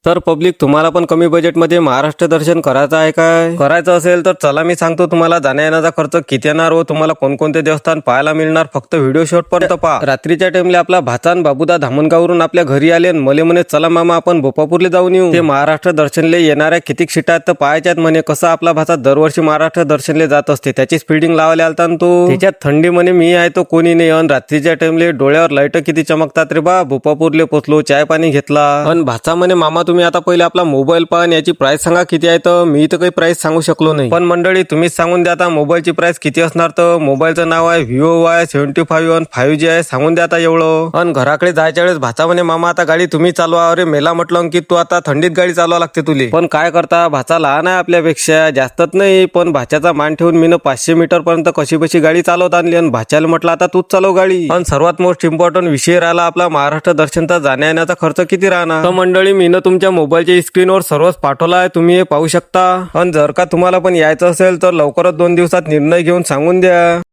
तर पब्लिक, तुम्हाला पण कमी बजेटमध्ये महाराष्ट्र दर्शन करायचं आहे काय? करायचं असेल तर चला, मी सांगतो तुम्हाला जाण्या येण्याचा खर्च किती येणार व तुम्हाला कोणकोणते देवस्थान पाहायला मिळणार. फक्त व्हिडिओ शेवटपर्यंत पहा. रात्रीच्या टाइमला आपला भाचान बाबूदा धामणगावरून आपल्या घरी आले आणि मले म्हणे चला मामा आपण भोपापूरले जाऊन येऊ. ते महाराष्ट्र दर्शनले येणाऱ्या किती सीटा आहेत तर पाहायच्यात म्हणे. कसं आपला भाचा दरवर्षी महाराष्ट्र दर्शनले जात असते, त्याची स्पीडिंग लावायला आलता तो. त्याच्यात थंडी म्हणे मी आहे तो कोणी नाही. अन रात्रीच्या टाइमले डोळ्यावर लाईट किती चमकतात रे बा. भोपापूरले पोचलो, चाय पाणी घेतला. अन भाचा म्हणे मामा तुम्ही आता पहिले आपला मोबाईल पाहन याची प्राइस सांगा किती आहे. तर मी तर काही प्राइस सांगू शकलो नाही. पण मंडळी तुम्हीच सांगून द्या आता मोबाईलची प्राइस किती असणार. तर मोबाईलचं नाव आहे Vivo Y75 आणि 5G आहे. सांगून द्या आता एवढं. आणि घराकडे जायच्या वेळेस भाचा म्हणे मामा आता गाडी तुम्ही चालवा. अरे मेला म्हटलं अंकित तू आता थंडीत गाडी चालवा लागते तुले. पण काय करता, भाचा लहान आहे आपल्यापेक्षा, जास्तच नाही. पण भाच्याचा मान ठेवून मी 500 मीटर पर्यंत कशी बशी गाडी चालवत आणली. आणि भाच्याला म्हटलं आता तूच चालव गाडी. आणि सर्वात मोस्ट इम्पॉर्टंट विषय राहिला आपला महाराष्ट्र दर्शनचा जाण्या येण्याचा खर्च किती राहणार. तर मंडळी मी तुमच्या मोबाईलच्या स्क्रीनवर सर्वच पाठवला आहे, तुम्ही हे पाहू शकता. आणि जर का तुम्हाला पण यायचं असेल तर लवकरच 2 दिवसात निर्णय घेऊन सांगून द्या.